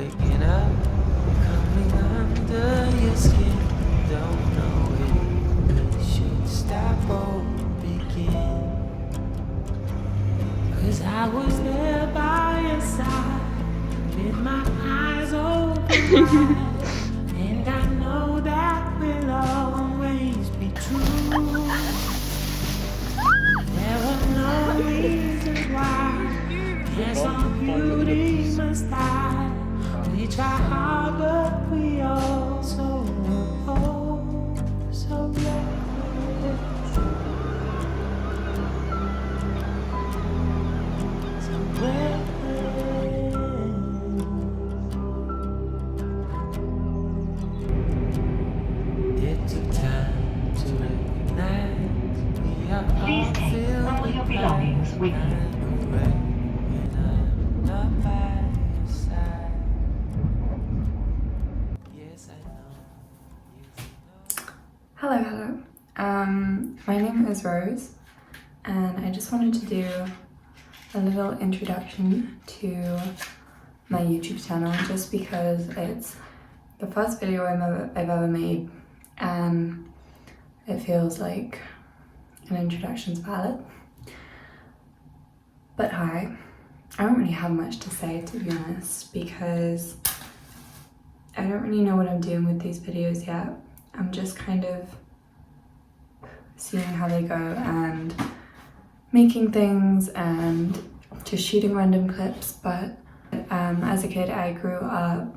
waking up, coming under your skin. Don't know if it should stop or begin. 'Cause I was there by your side, with my eyes open wide, and I know that will always be true. There were no reasons why, yes, our beauty must die. We try hard, but we all so reckless. So reckless. It took time to recognize we are all Please take filled all with your belongings with you. when I'm not by your side. Yes, I know. Yes, I know. Hello. My name is Rose, and I just wanted to do a little introduction to my YouTube channel just because it's the first video I've ever made, and it feels like an introduction's valid. But hi, I don't really have much to say, to be honest, because I don't really know what I'm doing with these videos yet. I'm just kind of seeing how they go and making things and just shooting random clips. But as a kid, I grew up,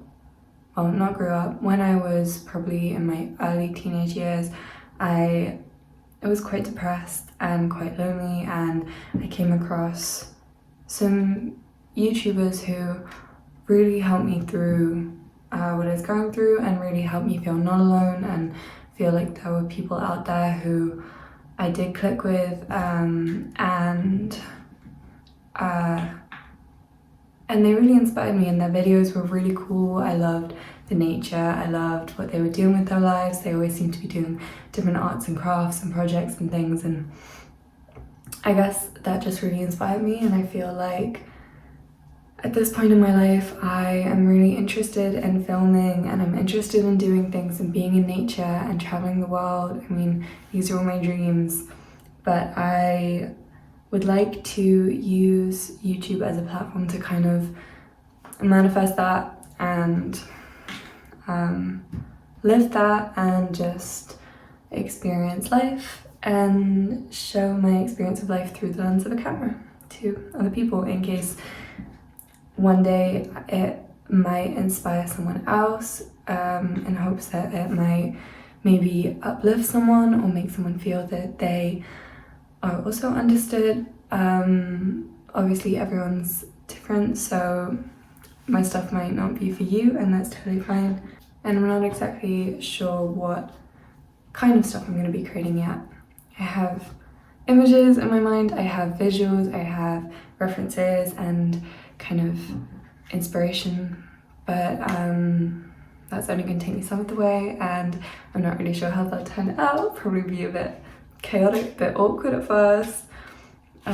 well, not grew up, when I was probably in my early teenage years, I was quite depressed and quite lonely, and I came across some YouTubers who really helped me through what I was going through, and really helped me feel not alone and feel like there were people out there who I did click with, and they really inspired me, and their videos were really cool. I loved the nature, I loved what they were doing with their lives. They always seemed to be doing different arts and crafts and projects and things, and I guess that just really inspired me. And I feel like at this point in my life, I am really interested in filming, and I'm interested in doing things and being in nature and traveling the world. I mean, these are all my dreams, but I would like to use YouTube as a platform to kind of manifest that and live that and just experience life and show my experience of life through the lens of a camera to other people, in case one day it might inspire someone else, in hopes that it might maybe uplift someone or make someone feel that they are also understood. Obviously everyone's different, so my stuff might not be for you, and that's totally fine. And I'm not exactly sure what kind of stuff I'm going to be creating yet. I have images in my mind, I have visuals, I have references and kind of inspiration, but that's only going to take me some of the way, and I'm not really sure how they'll turn out. Probably be a bit chaotic, a bit awkward at first, but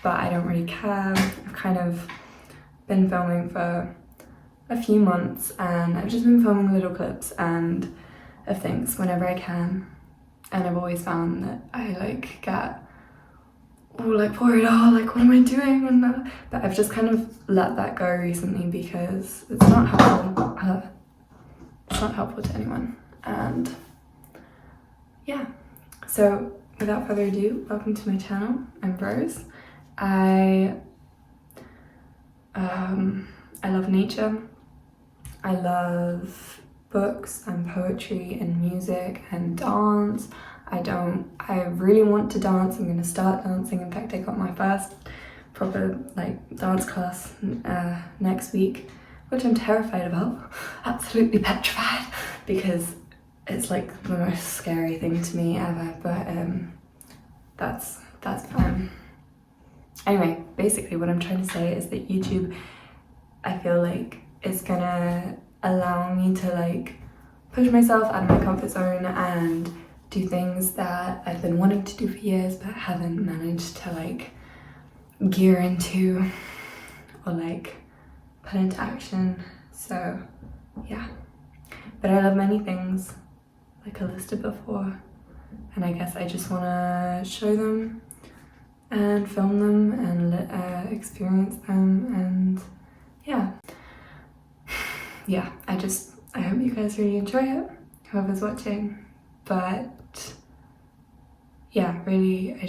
I don't really care. I've kind of been filming for a few months, and I've just been filming little clips and of things whenever I can, and I've always found that I get worried, what am I doing? And but I've just kind of let that go recently because it's not helpful. It's not helpful to anyone. And yeah, so without further ado, welcome to my channel. I'm Rose. I love nature. I love books and poetry and music and dance. I really want to dance. I'm gonna start dancing. In fact, I got my first proper dance class next week, which I'm terrified about, absolutely petrified, because it's like the most scary thing to me ever, but that's fine. Anyway, basically what I'm trying to say is that YouTube, I feel like, is gonna allow me to push myself out of my comfort zone and do things that I've been wanting to do for years but haven't managed to gear into or put into action. So yeah, but I love many things, like I listed before, and I guess I just want to show them and film them and experience them, and yeah, I hope you guys really enjoy it, whoever's watching. But yeah, really, I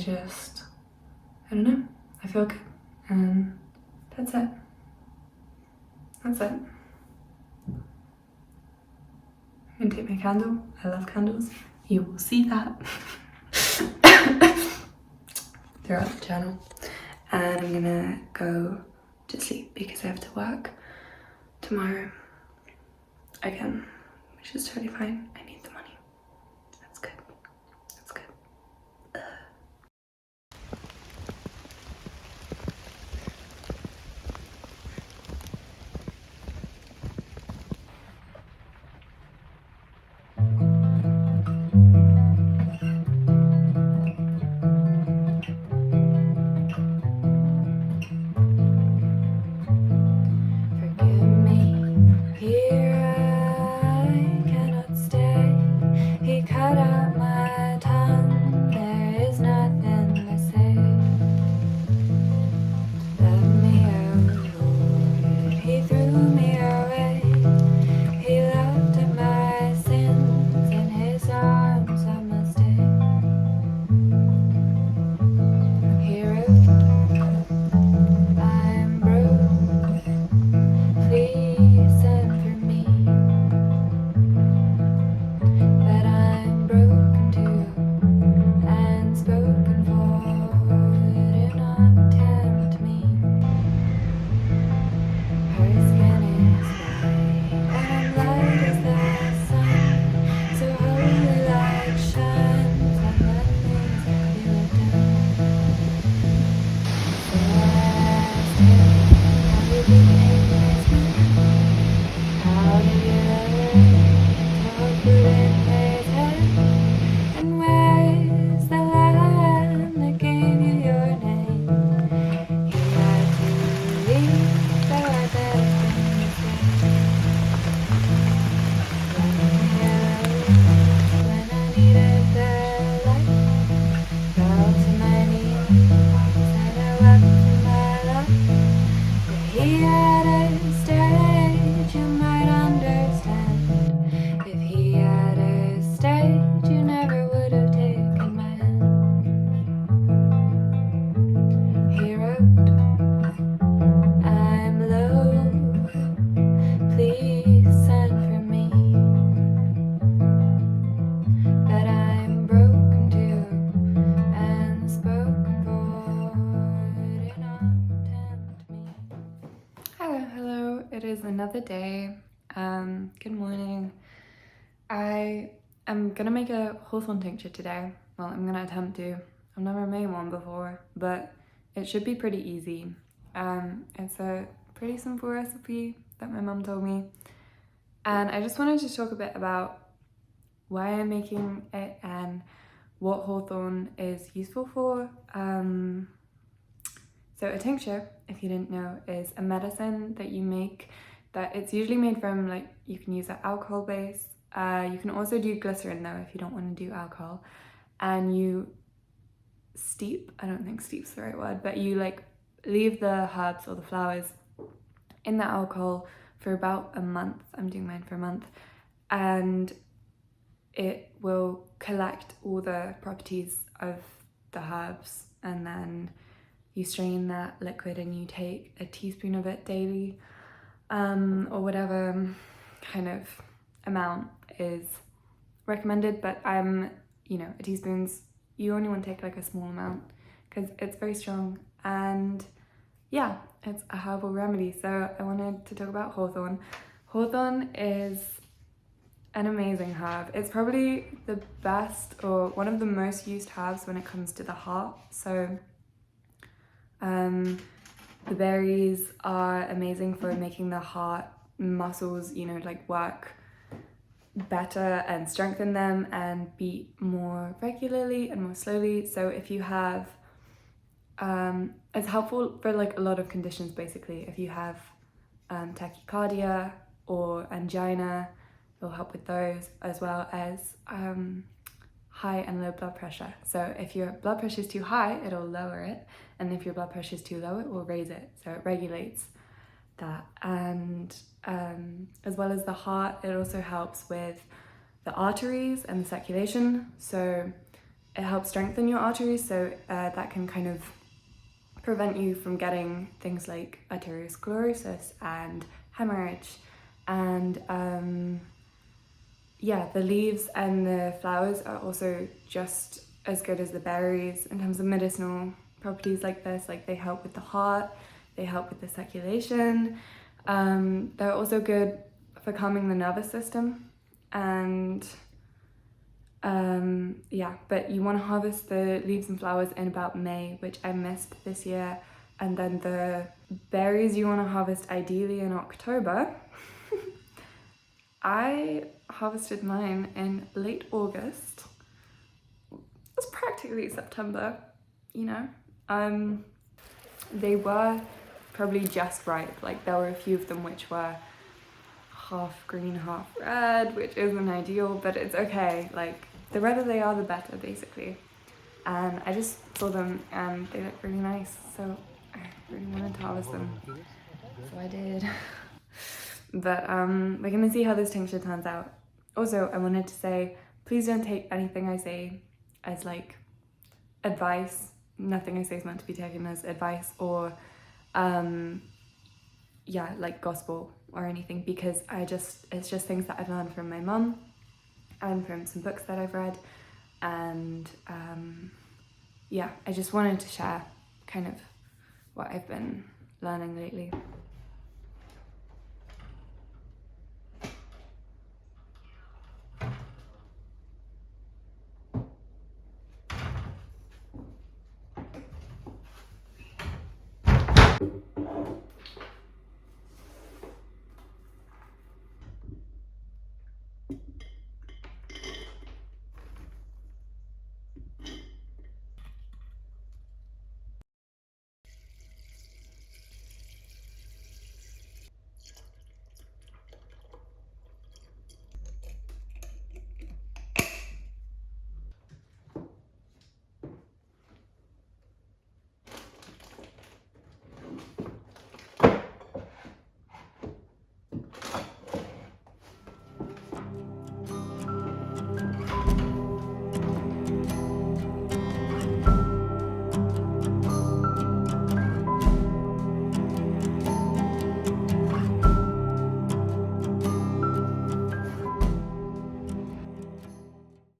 don't know, I feel good, and that's it. I'm gonna take my candle. I love candles. You will see that throughout the channel. And I'm gonna go to sleep because I have to work tomorrow again, which is totally fine. I need the money. That's good. That's good. Forgive me, here I cannot stay. He cut out my tongue, there is nothing to say. Let me out, Lord, he threw me away. He laughed at my sins, in his arms I must stay. He wrote, I'm broke, please send for me. But I'm broken too, and spoken for, do not tempt me. Her skin is white, and light as the sun, so holy light shines on the things you have done. So I asked him, how you became this man? How did you learn to put in his head? And where's the land that gave you your name? He had to leave, though I begged him to stay. Left me alone when I needed the light. Fell to my knees and I wept for my love. If he had a stage, you might understand. If he had a stage, you never would have taken my hand. He wrote, I'm low, please send for me. But I'm broken too, and spoken for, do not tempt me. Hello, it is another day. Good morning. I am gonna make a hawthorn tincture today. Well, I'm gonna attempt to. I've never made one before, but it should be pretty easy. It's a pretty simple recipe that my mum told me. And I just wanted to talk a bit about why I'm making it and what hawthorn is useful for. So a tincture, if you didn't know, is a medicine that you make that it's usually made from, like, you can use an alcohol base. You can also do glycerin though if you don't want to do alcohol. And you steep, I don't think steep's the right word, but you like leave the herbs or the flowers in the alcohol for about a month. I'm doing mine for a month. And it will collect all the properties of the herbs, and then you strain that liquid and you take a teaspoon of it daily, or whatever kind of amount is recommended. But a teaspoon's, you only want to take like a small amount because it's very strong, and yeah, it's a herbal remedy. So I wanted to talk about hawthorn. Hawthorn is an amazing herb. It's probably the best or one of the most used herbs when it comes to the heart. So the berries are amazing for making the heart muscles, like work better and strengthen them and beat more regularly and more slowly. So if you have, it's helpful for like a lot of conditions basically. If you have tachycardia or angina. It will help with those, as well as high and low blood pressure. So if your blood pressure is too high, it'll lower it, and if your blood pressure is too low, it will raise it. So it regulates that. And as well as the heart, it also helps with the arteries and the circulation. So it helps strengthen your arteries, so that can kind of prevent you from getting things like arteriosclerosis and hemorrhage. And yeah, the leaves and the flowers are also just as good as the berries in terms of medicinal properties like this. Like, they help with the heart, they help with the circulation. They're also good for calming the nervous system. And yeah, but you want to harvest the leaves and flowers in about May, which I missed this year. And then the berries you want to harvest ideally in October. I harvested mine in late August. It's practically September, you know. They were probably just ripe. Like, there were a few of them which were half green, half red, which isn't ideal, but it's okay. Like, the redder they are, the better, basically. And I just saw them and they look really nice, so I really wanted to harvest them. So I did. But we're gonna see how this tincture turns out. Also, I wanted to say, please don't take anything I say as like advice. Nothing I say is meant to be taken as advice or yeah, like gospel or anything, because it's just things that I've learned from my mum and from some books that I've read. And yeah, I just wanted to share kind of what I've been learning lately.